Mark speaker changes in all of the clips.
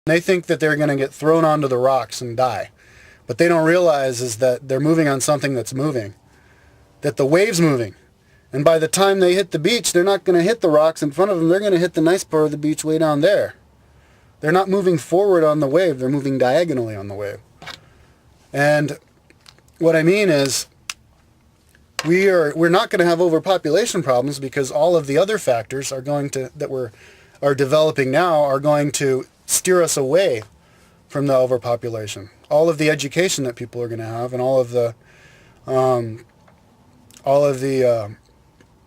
Speaker 1: They think that they're going to get thrown onto the rocks and die. But they don't realize is that they're moving on something that's moving, that the wave's moving. And by the time they hit the beach, they're not going to hit the rocks in front of them. They're going to hit the nice part of the beach way down there. They're not moving forward on the wave. They're moving diagonally on the wave. And what I mean is we're not going to have overpopulation problems because all of the other factors are going to are developing now are going to steer us away from the overpopulation. All of the education that people are going to have, and all of the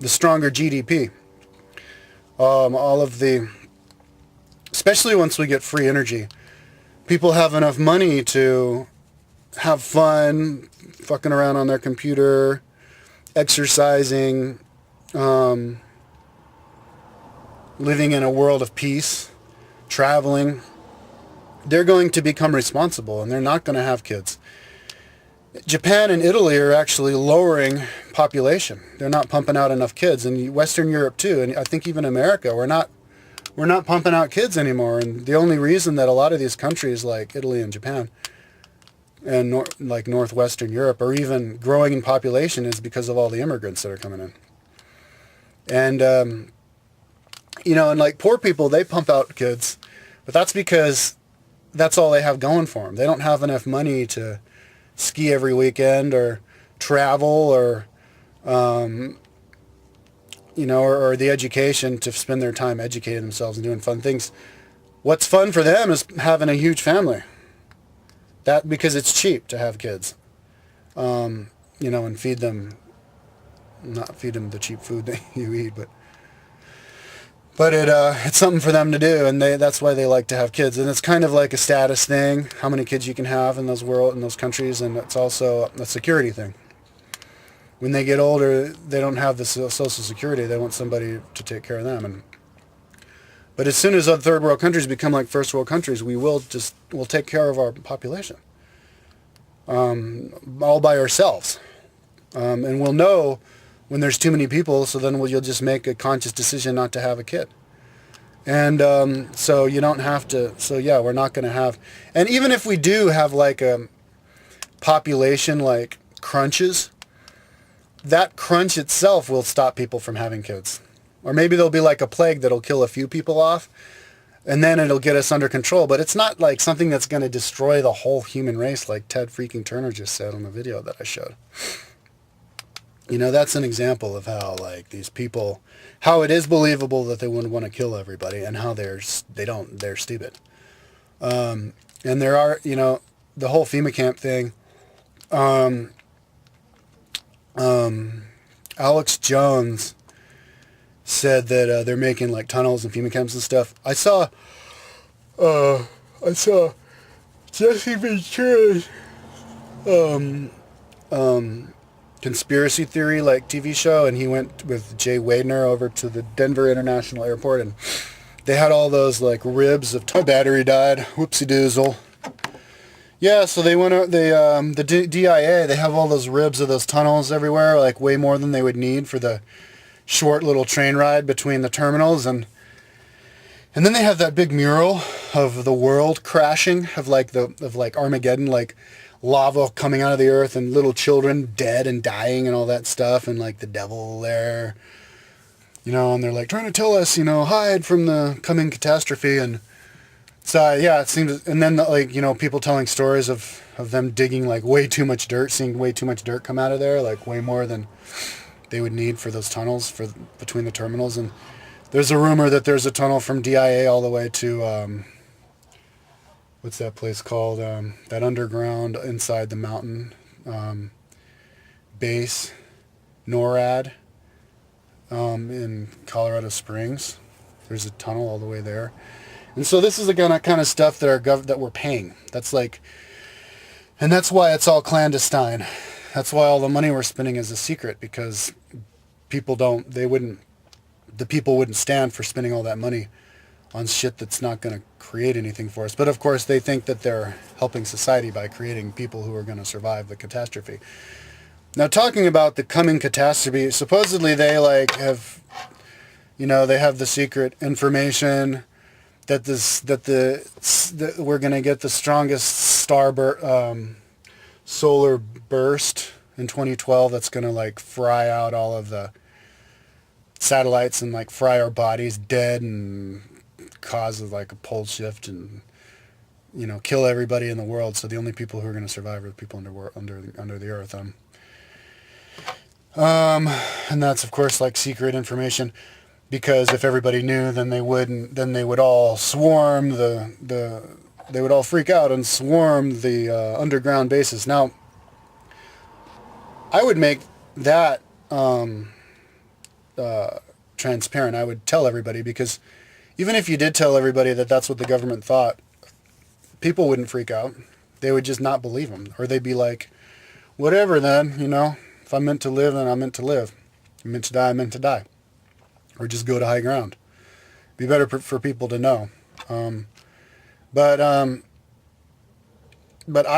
Speaker 1: stronger GDP, all of the, especially once we get free energy, people have enough money to have fun, fucking around on their computer, exercising, living in a world of peace, traveling. They're going to become responsible, and they're not going to have kids. Japan and Italy are actually lowering population. They're not pumping out enough kids, and Western Europe too, and I think even America, we're not pumping out kids anymore. And the only reason that a lot of these countries like Italy and Japan and northwestern Europe are even growing in population is because of all the immigrants that are coming in. And and like poor people, they pump out kids, but that's because that's all they have going for them. They don't have enough money to ski every weekend or travel or or the education to spend their time educating themselves and doing fun things. What's fun for them is having a huge family. That because it's cheap to have kids, and feed them, not feed them the cheap food that you eat, but it's something for them to do, and that's why they like to have kids. And it's kind of like a status thing, how many kids you can have in those countries, and it's also a security thing. When they get older, they don't have the social security. They want somebody to take care of them. But as soon as other third world countries become like first world countries, we'll take care of our population, all by ourselves, and we'll know when there's too many people. So then you'll just make a conscious decision not to have a kid, and so you don't have to. So yeah, we're not going to have. And even if we do have like a population like crunches, that crunch itself will stop people from having kids. Or maybe there'll be like a plague that'll kill a few people off, and then it'll get us under control. But it's not like something that's going to destroy the whole human race like Ted freaking Turner just said on the video that I showed. That's an example of how like these people, how it is believable that they wouldn't want to kill everybody, and how they're stupid. And there are, the whole FEMA camp thing. Alex Jones said that they're making like tunnels and FEMA camps and stuff. I saw Jesse Ventura's conspiracy theory like TV show, and he went with Jay Wadner over to the Denver International Airport, and they had all those like ribs of my battery died. Whoopsie doozle. Yeah, so they went. The DIA. They have all those ribs of those tunnels everywhere, like way more than they would need for the short little train ride between the terminals, and then they have that big mural of the world crashing, of like Armageddon, like lava coming out of the earth and little children dead and dying and all that stuff, and like the devil there, and they're like trying to tell us, hide from the coming catastrophe. And so yeah, it seems, and then people telling stories of them digging like way too much dirt, seeing way too much dirt come out of there, like way more than they would need for those tunnels between the terminals. And there's a rumor that there's a tunnel from DIA all the way to what's that place called, that underground inside the mountain base, NORAD, in Colorado Springs. There's a tunnel all the way there. And so this is the kind of stuff that we're paying. That's like, and that's why it's all clandestine. That's why all the money we're spending is a secret, because the people wouldn't stand for spending all that money on shit that's not going to create anything for us. But of course they think that they're helping society by creating people who are going to survive the catastrophe. Now, talking about the coming catastrophe, supposedly they have the secret information that we're going to get the strongest solar burst in 2012 that's going to like fry out all of the satellites and like fry our bodies dead and cause like a pole shift and kill everybody in the world. So the only people who are going to survive are the people under the earth. And that's of course like secret information, because if everybody knew, then they would all swarm they would all freak out and swarm the underground bases. Now, I would make that transparent. I would tell everybody, because even if you did tell everybody that that's what the government thought, people wouldn't freak out. They would just not believe them, or they'd be like, whatever then, if I'm meant to live, then I'm meant to live. I'm meant to die, I'm meant to die. Or just go to high ground. Be better for people to know. But I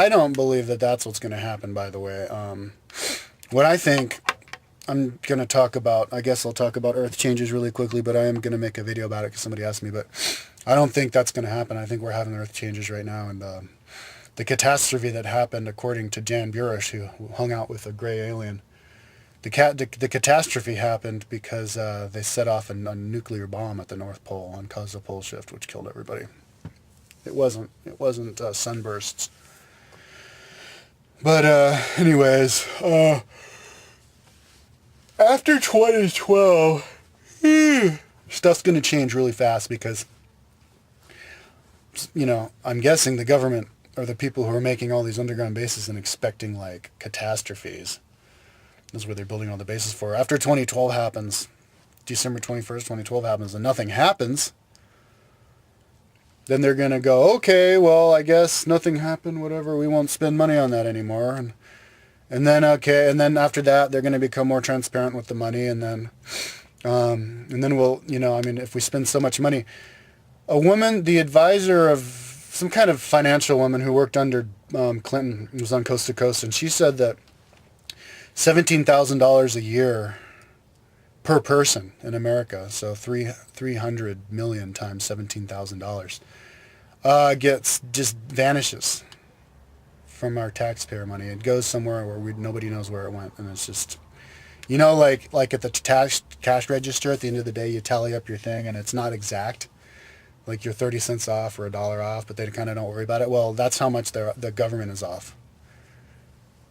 Speaker 1: don't believe that that's what's going to happen, by the way. What I think I'm going to talk about, I guess I'll talk about Earth changes really quickly, but I am going to make a video about it because somebody asked me. But I don't think that's going to happen. I think we're having Earth changes right now. And the catastrophe that happened, according to Jan Burish, who hung out with a gray alien, the catastrophe happened because they set off a nuclear bomb at the North Pole and caused a pole shift, which killed everybody. It wasn't sunbursts. But anyways, after 2012, stuff's going to change really fast, because I'm guessing the government or the people who are making all these underground bases and expecting like catastrophes. That's where they're building all the bases for. After 2012 happens, December 21st, 2012 happens, and nothing happens, then they're going to go, okay, well, I guess nothing happened, whatever, we won't spend money on that anymore. And then after that, they're going to become more transparent with the money, and then we'll, if we spend so much money, a woman, the advisor of some kind of financial woman who worked under Clinton, was on Coast to Coast, and she said that $17,000 a year per person in America, so 300 million times $17,000, just vanishes from our taxpayer money. It goes somewhere where nobody knows where it went, and it's just, like at the cash register at the end of the day, you tally up your thing, and it's not exact. Like you're 30 cents off or $1 off, but they kind of don't worry about it. Well, that's how much the government is off.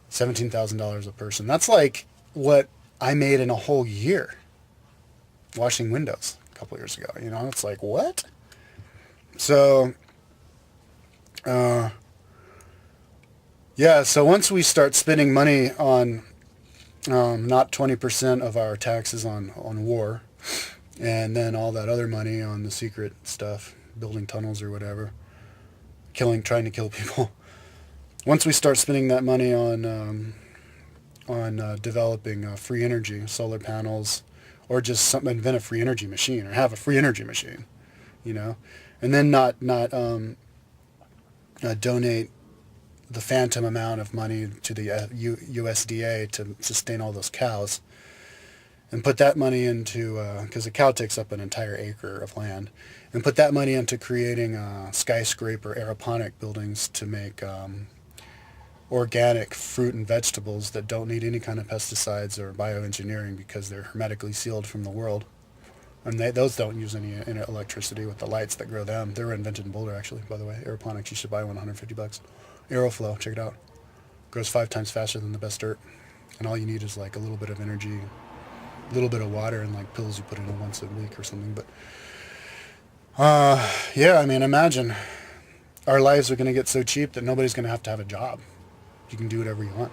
Speaker 1: $17,000 a person. That's like what I made in a whole year washing windows a couple years ago. It's like, what? So, so once we start spending money on not 20% of our taxes on war, and then all that other money on the secret stuff, building tunnels or whatever, trying to kill people. Once we start spending that money on developing free energy, solar panels, or just invent a free energy machine, or have a free energy machine, and then not donate the phantom amount of money to the USDA to sustain all those cows, and put that money into, because a cow takes up an entire acre of land, and put that money into creating skyscraper aeroponic buildings to make organic fruit and vegetables that don't need any kind of pesticides or bioengineering, because they're hermetically sealed from the world. And those don't use any electricity with the lights that grow them. They were invented in Boulder, actually, by the way. Aeroponics, you should buy one, $150. Aeroflow, check it out. Grows 5 times faster than the best dirt. And all you need is like a little bit of energy, a little bit of water, and like pills you put in once a week or something. But imagine our lives are going to get so cheap that nobody's going to have a job. You can do whatever you want.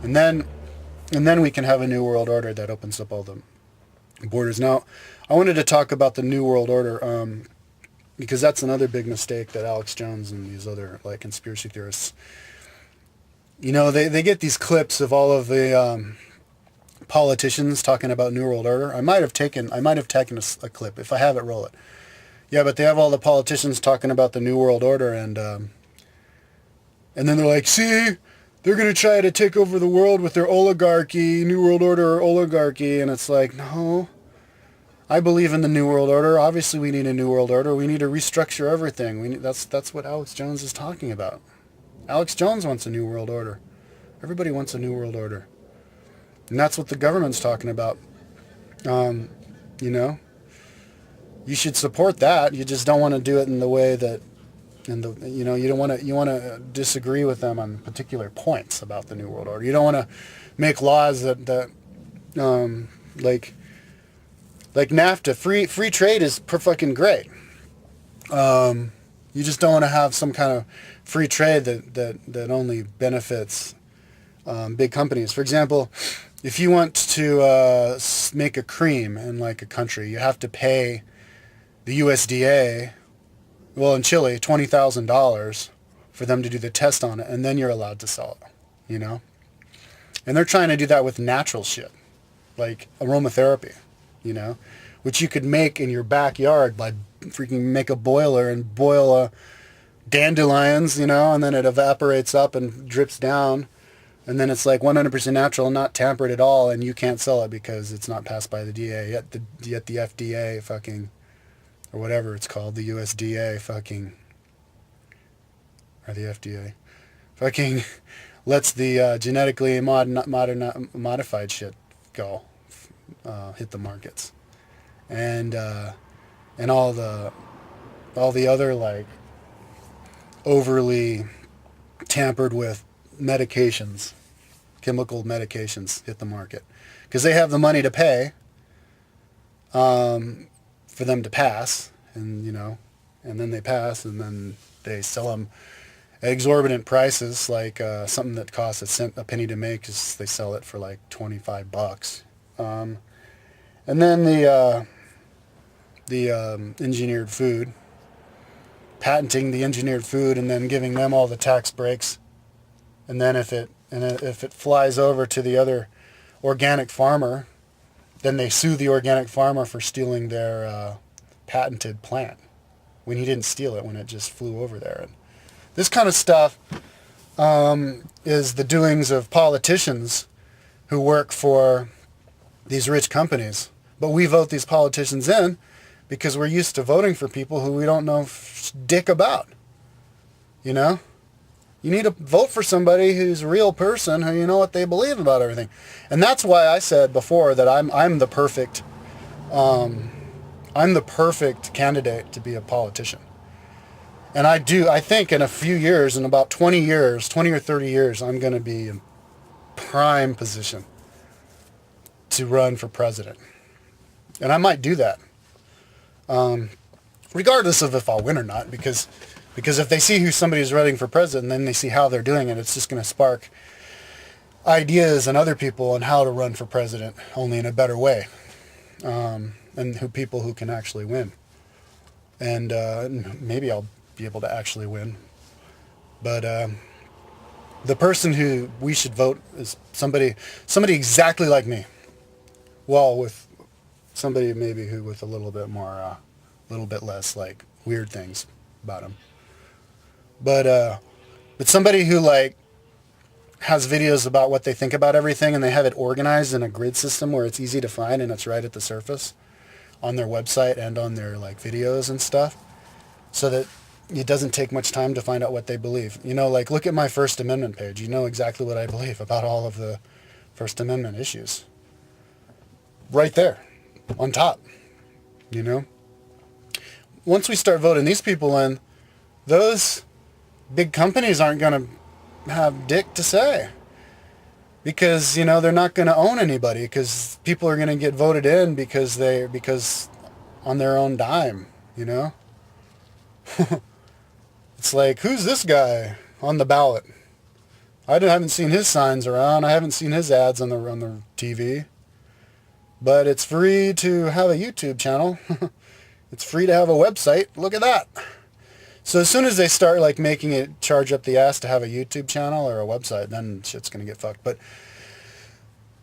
Speaker 1: And then we can have a new world order that opens up all the borders. Now, I wanted to talk about the new world order because that's another big mistake that Alex Jones and these other like conspiracy theorists, they get these clips of all of the politicians talking about new world order. I might have taken a clip. If I have it, roll it. Yeah, but they have all the politicians talking about the new world order, and then they're like, see, they're going to try to take over the world with their oligarchy, new world order oligarchy, and it's like, no, I believe in the New World Order. Obviously, we need a New World Order. We need to restructure everything. That's what Alex Jones is talking about. Alex Jones wants a New World Order. Everybody wants a New World Order. And that's what the government's talking about. Um, you know, you should support that. You just don't want to do it in the way that, you don't want to, you want to disagree with them on particular points about the New World Order. You don't want to make laws that like NAFTA, free trade is fucking great. You just don't want to have some kind of free trade that only benefits big companies. For example, if you want to make a cream in like a country, you have to pay the USDA, well, in Chile, $20,000 for them to do the test on it, and then you're allowed to sell it, you know? And they're trying to do that with natural shit, like aromatherapy, you know, which you could make in your backyard by freaking make a boiler and boil dandelions, you know, and then it evaporates up and drips down. And then it's like 100% natural, not tampered at all, and you can't sell it because it's not passed by the DA. Yet the FDA fucking, or whatever it's called, the USDA fucking, or the FDA, fucking lets the genetically modified shit go, hit the markets, and all the other like overly tampered with medications, chemical medications hit the market because they have the money to pay for them to pass, and and then they pass, and then they sell them at exorbitant prices, like something that costs a penny to make, is they sell it for like $25. And then the engineered food, patenting the engineered food and then giving them all the tax breaks. And then if it flies over to the other organic farmer, then they sue the organic farmer for stealing their patented plant when he didn't steal it, when it just flew over there. And this kind of stuff is the doings of politicians who work for these rich companies. But we vote these politicians in because we're used to voting for people who we don't know dick about. You know? You need to vote for somebody who's a real person, who you know what they believe about everything. And that's why I said before that I'm the perfect candidate to be a politician. And I think in a few years, in about 20 or 30 years, I'm going to be in prime position to run for president. And I might do that. Regardless of if I'll win or not, because if they see who somebody's running for president, and then they see how they're doing it, it's just going to spark ideas in other people on how to run for president, only in a better way, and people who can actually win. And maybe I'll be able to actually win. But the person who we should vote is somebody exactly like me. Well, with somebody maybe who with a little bit more, a little bit less like weird things about him. But somebody who like has videos about what they think about everything, and they have it organized in a grid system where it's easy to find and it's right at the surface on their website and on their like videos and stuff, so that it doesn't take much time to find out what they believe. You know, like look at my First Amendment page. You know exactly what I believe about all of the First Amendment issues. Right there, on top, you know? Once we start voting these people in, those big companies aren't going to have dick to say. Because, you know, they're not going to own anybody, because people are going to get voted in because on their own dime, you know? It's like, who's this guy on the ballot? I haven't seen his signs around. I haven't seen his ads on the TV. But it's free to have a YouTube channel. It's free to have a website. Look at that. So as soon as they start like making it charge up the ass to have a YouTube channel or a website, then shit's going to get fucked. But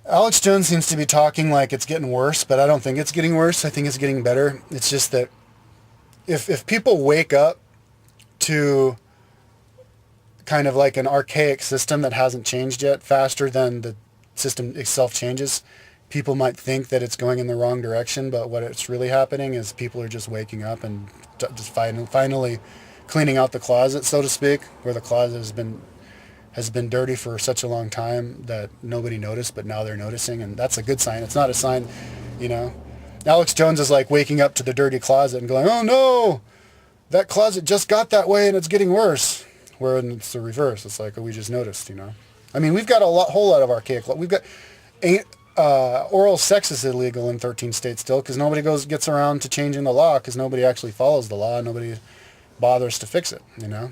Speaker 1: Alex Jones seems to be talking like it's getting worse, but I don't think it's getting worse. I think it's getting better. It's just that if people wake up to kind of like an archaic system that hasn't changed yet faster than the system itself changes, people might think that it's going in the wrong direction, but what it's really happening is people are just waking up and just finally cleaning out the closet, so to speak, where the closet has been dirty for such a long time that nobody noticed, but now they're noticing, and that's a good sign. It's not a sign, you know. Alex Jones is like waking up to the dirty closet and going, "Oh no, that closet just got that way and it's getting worse." Where it's the reverse. It's like, oh, we just noticed, you know. I mean, we've got whole lot of archaic law. We've got oral sex is illegal in 13 states still because nobody gets around to changing the law because nobody actually follows the law and nobody bothers to fix it, you know.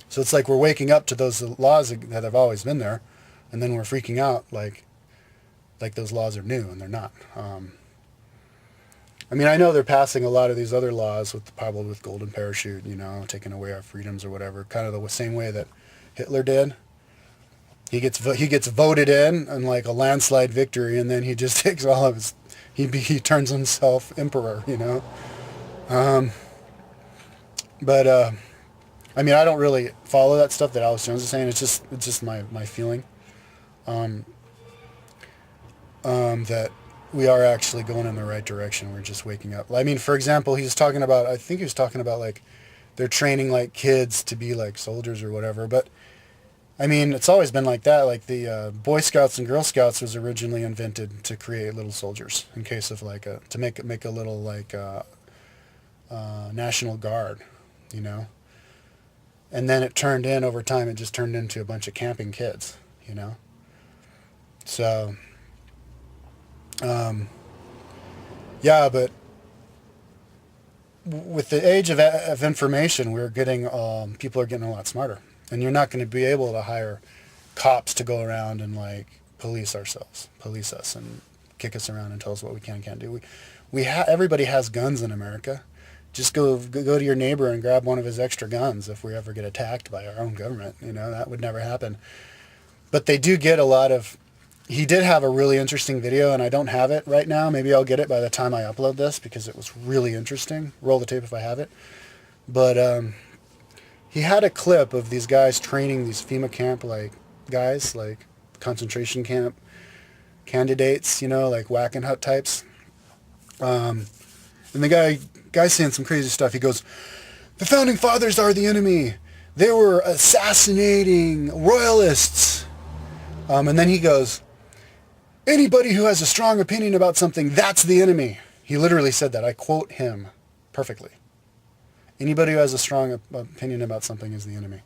Speaker 1: So it's like we're waking up to those laws that have always been there, and then we're freaking out like those laws are new, and they're not. I mean, I know they're passing a lot of these other laws probably with golden parachute, you know, taking away our freedoms or whatever, kind of the same way that Hitler did. He gets voted in like a landslide victory, and then he just takes all of his, he turns himself emperor, you know. But I mean, I don't really follow that stuff that Alex Jones is saying. It's just my feeling that we are actually going in the right direction. We're just waking up. I mean, for example, I think he was talking about like they're training like kids to be like soldiers or whatever. But I mean, it's always been like that. Like the Boy Scouts and Girl Scouts was originally invented to create little soldiers in case of like to make a little like National Guard, you know. And then it turned over time, it just turned into a bunch of camping kids, you know. So, yeah, but with the age of information, people are getting a lot smarter. And you're not going to be able to hire cops to go around and like police us and kick us around and tell us what we can and can't do. Everybody has guns in America. Just go to your neighbor and grab one of his extra guns if we ever get attacked by our own government. You know, that would never happen. But they do get a lot of... He did have a really interesting video, and I don't have it right now. Maybe I'll get it by the time I upload this because it was really interesting. Roll the tape if I have it. But he had a clip of these guys training these FEMA camp like guys, like concentration camp candidates, you know, like whack and hut types. And the guy's saying some crazy stuff. He goes, "The founding fathers are the enemy. They were assassinating royalists." And then he goes, "Anybody who has a strong opinion about something, that's the enemy." He literally said that. I quote him perfectly. Anybody who has a strong opinion about something is the enemy.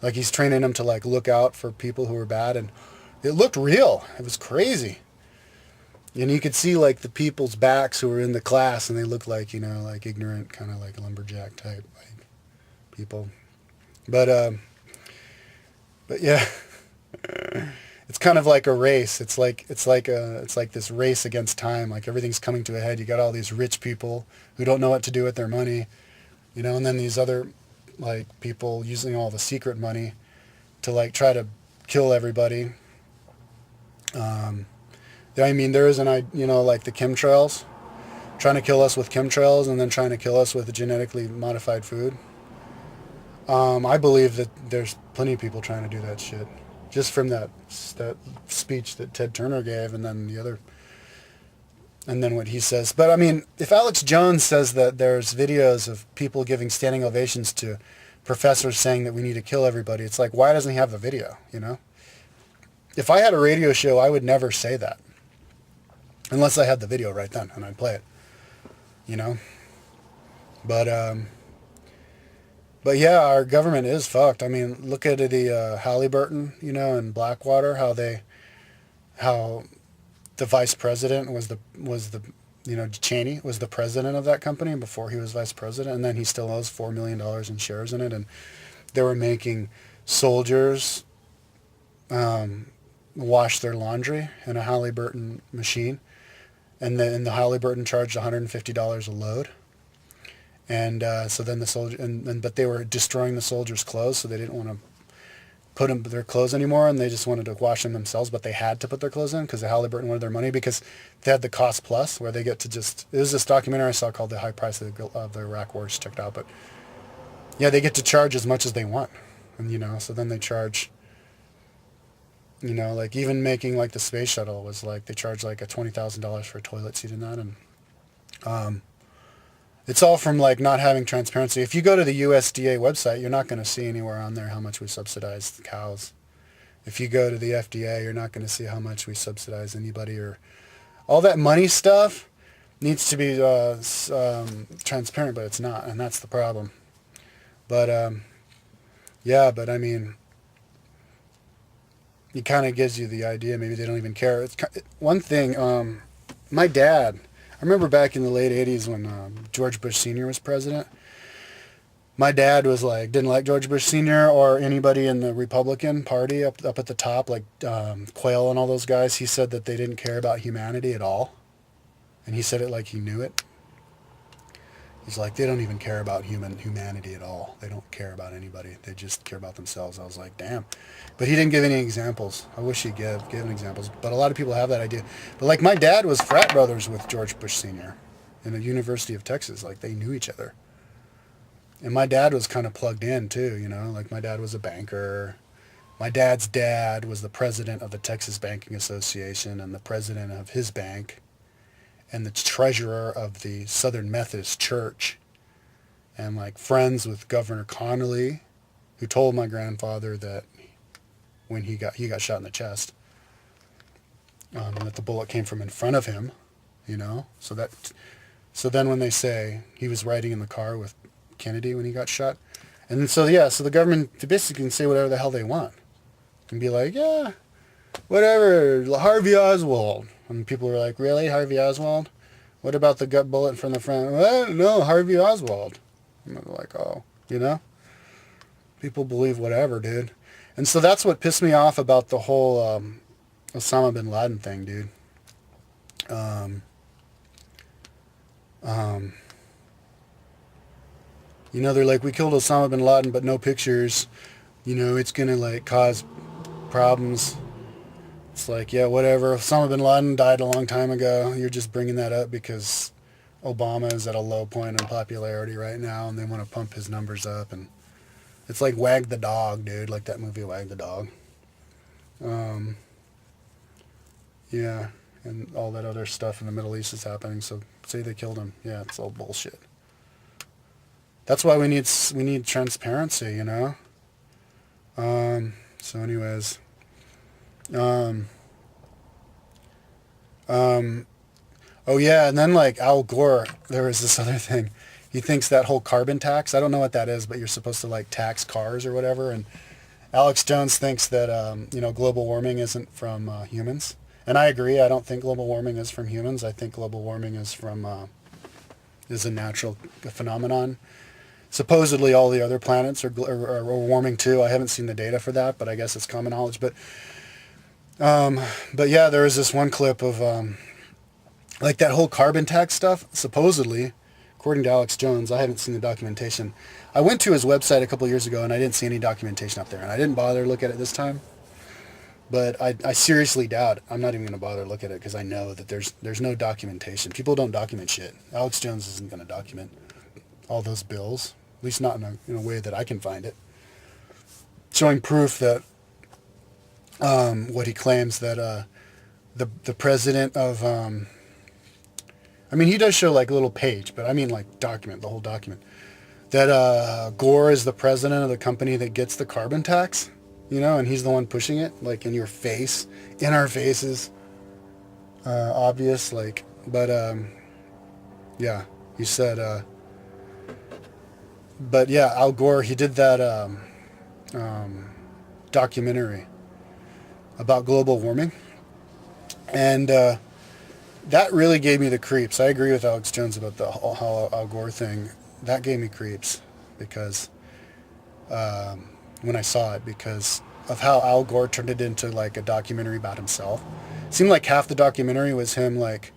Speaker 1: Like he's training them to like look out for people who are bad, and it looked real. It was crazy. And you could see like the people's backs who were in the class, and they looked like, you know, like ignorant, kind of like lumberjack type like people. But yeah, it's kind of like a race. It's like this race against time. Like everything's coming to a head. You got all these rich people who don't know what to do with their money, you know, and then these other like people using all the secret money to like try to kill everybody. I mean, there is like the chemtrails, trying to kill us with chemtrails and then trying to kill us with genetically modified food. I believe that there's plenty of people trying to do that shit. Just from that speech that Ted Turner gave and then what he says. But I mean, if Alex Jones says that there's videos of people giving standing ovations to professors saying that we need to kill everybody, it's like, why doesn't he have the video, you know? If I had a radio show, I would never say that. Unless I had the video right then, and I'd play it, you know? But yeah, our government is fucked. I mean, look at the Halliburton, you know, and Blackwater, how the vice president was the Cheney was the president of that company before he was vice president, and then he still owes $4 million in shares in it, and they were making soldiers wash their laundry in a Halliburton machine, and then the Halliburton charged $150 a load. And so then the soldier, but they were destroying the soldiers' clothes, so they didn't want to put their clothes anymore, and they just wanted to wash them themselves, but they had to put their clothes in because the Halliburton wanted their money because they had the cost plus where they get to just, it was this documentary I saw called The High Price of the Iraq Wars, checked out, but yeah, they get to charge as much as they want, and you know, so then they charge You know, like even making like the space shuttle was like they charged like a $20,000 for a toilet seat in that, and um, it's all from like not having transparency. If you go to the USDA website, you're not going to see anywhere on there how much we subsidize the cows. If you go to the FDA, you're not going to see how much we subsidize anybody, or all that money stuff needs to be transparent, but it's not, and that's the problem. But yeah, but I mean, it kind of gives you the idea. Maybe they don't even care. It's one thing. My dad, I remember back in the late '80s when George Bush Sr. was president. My dad was like, didn't like George Bush Sr. or anybody in the Republican Party up at the top, like Quayle and all those guys. He said that they didn't care about humanity at all, and he said it like he knew it. He's like, they don't even care about humanity at all. They don't care about anybody. They just care about themselves. I was like, damn. But he didn't give any examples. I wish he'd given examples. But a lot of people have that idea. But like my dad was frat brothers with George Bush Sr. in the University of Texas. Like they knew each other. And my dad was kind of plugged in too, you know. Like my dad was a banker. My dad's dad was the president of the Texas Banking Association and the president of his bank, and the treasurer of the Southern Methodist Church, and like friends with Governor Connolly, who told my grandfather that when he got shot in the chest, and that the bullet came from in front of him, you know. So then when they say he was riding in the car with Kennedy when he got shot, and then so the government, they basically can say whatever the hell they want, and be like, yeah, whatever, Harvey Oswald. And people are like, really, Harvey Oswald? What about the gut bullet from the front? Well, no, Harvey Oswald. And they're like, oh, you know? People believe whatever, dude. And so that's what pissed me off about the whole Osama bin Laden thing, dude. You know, they're like, we killed Osama bin Laden, but no pictures. You know, it's going to, like, cause problems. It's like, yeah, whatever. Osama bin Laden died a long time ago. You're just bringing that up because Obama is at a low point in popularity right now, and they want to pump his numbers up. And it's like Wag the Dog, dude, like that movie Wag the Dog. Yeah, and all that other stuff in the Middle East is happening. So say they killed him. Yeah, it's all bullshit. That's why we need transparency, you know. So anyways. Oh yeah, and then like Al Gore, there was this other thing. He thinks that whole carbon tax, I don't know what that is, but you're supposed to like tax cars or whatever. And Alex Jones thinks that, global warming isn't from humans. And I agree. I don't think global warming is from humans. I think global warming is a natural phenomenon. Supposedly all the other planets are warming too. I haven't seen the data for that, but I guess it's common knowledge. But yeah, there was this one clip of like that whole carbon tax stuff. Supposedly, according to Alex Jones, I haven't seen the documentation. I went to his website a couple years ago and I didn't see any documentation up there, and I didn't bother to look at it this time. But I seriously doubt. I'm not even going to bother to look at it because I know that there's no documentation. People don't document shit. Alex Jones isn't going to document all those bills, at least not in a way that I can find it, showing proof that what he claims that the president of I mean, he does show like a little page, but I mean like document, the whole document, that Gore is the president of the company that gets the carbon tax, you know, and he's the one pushing it, like in your face, in our faces, obvious, like, but yeah, he said, but yeah, Al Gore, he did that documentary about global warming, and that really gave me the creeps. I agree with Alex Jones about the whole Al Gore thing. That gave me creeps because when I saw it, because of how Al Gore turned it into like a documentary about himself. It seemed like half the documentary was him like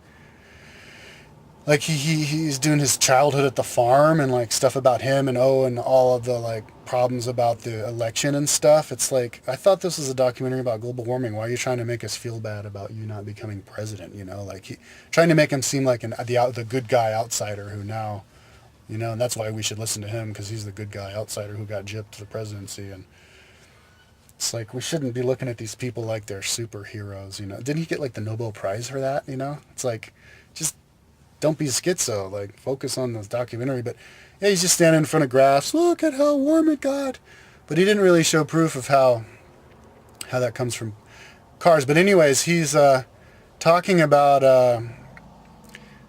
Speaker 1: he's doing his childhood at the farm and like stuff about him and all of the like problems about the election and stuff. It's like, I thought this was a documentary about global warming. Why are you trying to make us feel bad about you not becoming president? You know, like trying to make him seem like the good guy outsider who now, you know, and that's why we should listen to him, because he's the good guy outsider who got gypped to the presidency. And It's like we shouldn't be looking at these people like they're superheroes, you know. Didn't he get like the Nobel Prize for that, you know? It's like, just don't be schizo, like focus on this documentary. But yeah, he's just standing in front of graphs. Look at how warm it got. But he didn't really show proof of how that comes from cars. But anyways, he's talking about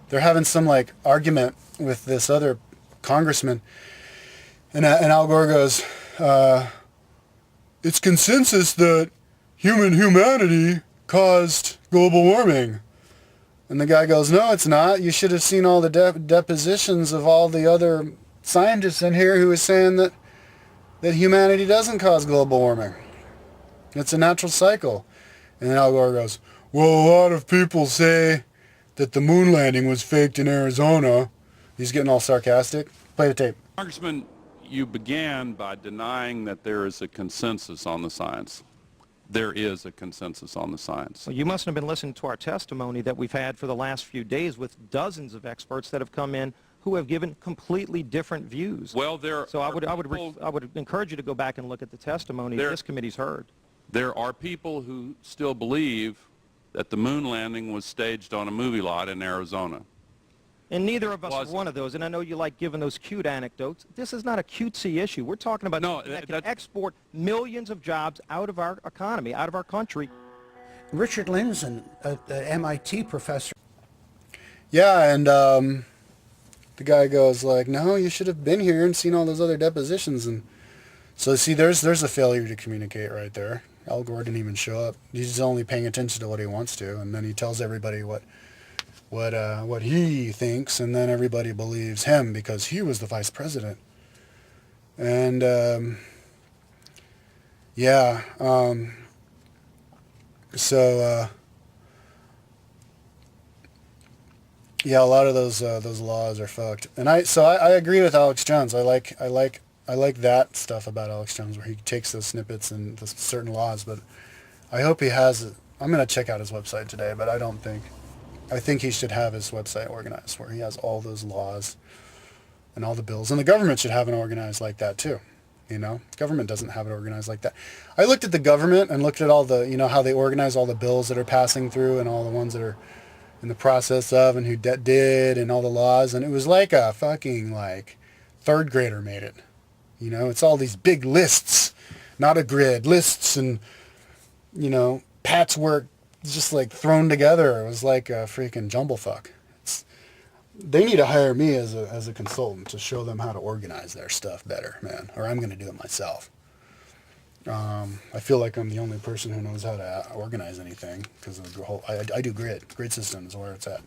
Speaker 1: they're having some like argument with this other congressman, and Al Gore goes, it's consensus that humanity caused global warming. And the guy goes, no, it's not. You should have seen all the depositions of all the other scientists in here who was saying that humanity doesn't cause global warming. It's a natural cycle. And then Al Gore goes, well, a lot of people say that the moon landing was faked in Arizona. He's getting all sarcastic. Play the tape.
Speaker 2: Congressman, you began by denying that there is a consensus on the science. There is a consensus on the science.
Speaker 3: Well, you mustn't have been listening to our testimony that we've had for the last few days with dozens of experts that have come in who have given completely different views.
Speaker 2: Well,
Speaker 3: I would encourage you to go back and look at the testimony this committee's heard.
Speaker 2: There are people who still believe that the moon landing was staged on a movie lot in Arizona.
Speaker 3: And neither of us are one of those, and I know you like giving those cute anecdotes. This is not a cutesy issue. We're talking about that can export millions of jobs out of our economy, out of our country.
Speaker 4: Richard Lindzen, the MIT professor.
Speaker 1: Yeah, and the guy goes like, no, you should have been here and seen all those other depositions. And so see, there's a failure to communicate right there. Al Gore didn't even show up. He's only paying attention to what he wants to, and then he tells everybody what he thinks, and then everybody believes him because he was the vice president. And yeah, yeah, a lot of those laws are fucked. And I agree with Alex Jones. I like that stuff about Alex Jones where he takes those snippets and the certain laws. But I hope he has. I'm gonna check out his website today, but I think he should have his website organized where he has all those laws and all the bills. And the government should have it organized like that too. You know, government doesn't have it organized like that. I looked at the government and looked at all the, you know, how they organize all the bills that are passing through and all the ones that are in the process of and who did and all the laws. And it was like a fucking like third grader made it. You know, it's all these big lists, not a grid, lists and, you know, patchwork just like thrown together. It was like a freaking jumblefuck. They need to hire me as a consultant to show them how to organize their stuff better, man. Or I'm going to do it myself. I feel like I'm the only person who knows how to organize anything because of the whole. I do grid. Grid system is where it's at.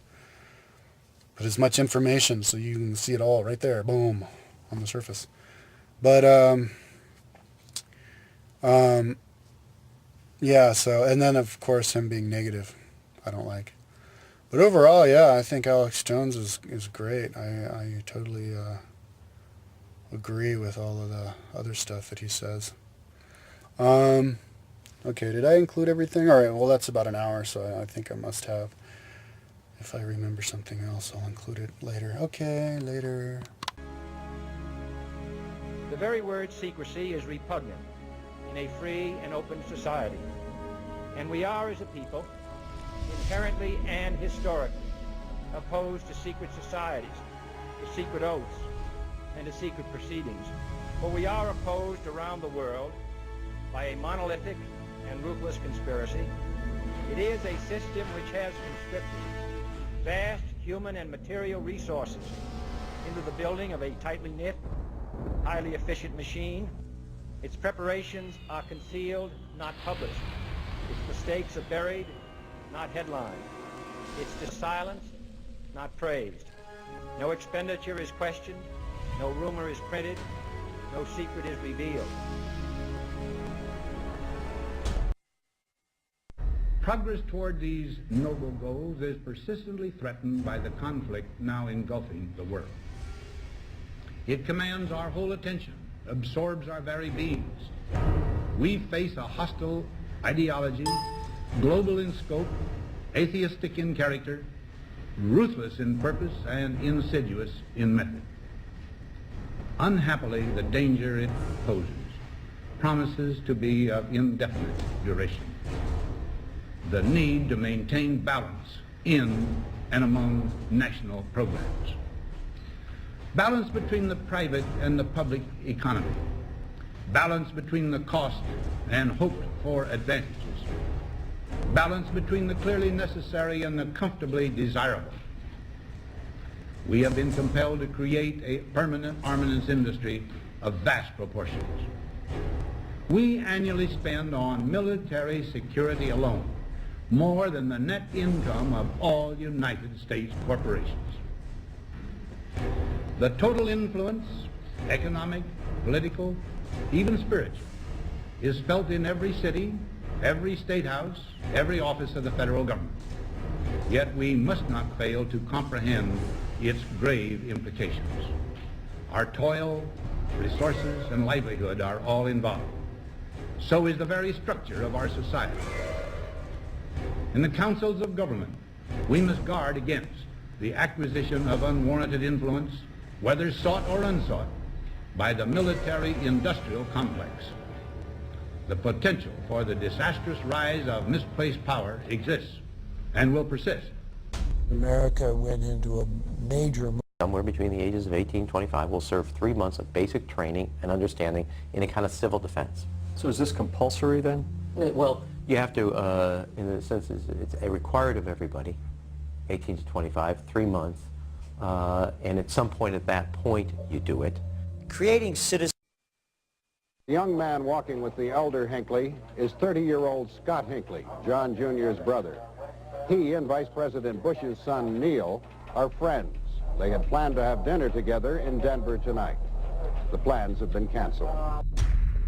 Speaker 1: Put as much information so you can see it all right there, boom, on the surface. But yeah. So and then of course him being negative, I don't like. But overall, yeah, I think Alex Jones is great. I totally agree with all of the other stuff that he says. Okay, did I include everything? All right, well, that's about an hour, so I think I must have. If I remember something else, I'll include it later. Okay, later.
Speaker 5: The very word secrecy is repugnant in a free and open society. And we are, as a people, inherently and historically opposed to secret societies, to secret oaths, and to secret proceedings. For we are opposed around the world by a monolithic and ruthless conspiracy. It is a system which has conscripted vast human and material resources into the building of a tightly knit, highly efficient machine. Its preparations are concealed, not published. Its mistakes are buried, not headlined. It's just silenced, not praised. No expenditure is questioned, no rumor is printed, no secret is revealed.
Speaker 6: Progress toward these noble goals is persistently threatened by the conflict now engulfing the world. It commands our whole attention, absorbs our very beings. We face a hostile ideology, global in scope, atheistic in character, ruthless in purpose, and insidious in method. Unhappily, the danger it poses promises to be of indefinite duration. The need to maintain balance in and among national programs. Balance between the private and the public economy. Balance between the cost and hoped for advantages. Balance between the clearly necessary and the comfortably desirable. We have been compelled to create a permanent armaments industry of vast proportions. We annually spend on military security alone more than the net income of all United States corporations. The total influence, economic, political, even spiritual, is felt in every city, every state house, every office of the federal government. Yet we must not fail to comprehend its grave implications. Our toil, resources, and livelihood are all involved. So is the very structure of our society. In the councils of government, we must guard against the acquisition of unwarranted influence, whether sought or unsought, by the military-industrial complex. The potential for the disastrous rise of misplaced power exists and will persist.
Speaker 7: America went into a major...
Speaker 8: Somewhere between the ages of 18 and 25 will serve 3 months of basic training and understanding in a kind of civil defense.
Speaker 9: So is this compulsory then?
Speaker 8: Well, you have to, in a sense, it's a required of everybody, 18 to 25, 3 months, and at some point at that point you do it.
Speaker 10: Creating citizens.
Speaker 11: The young man walking with the elder Hinckley is 30-year-old Scott Hinckley, John Jr.'s brother. He and Vice President Bush's son, Neil, are friends. They had planned to have dinner together in Denver tonight. The plans have been canceled.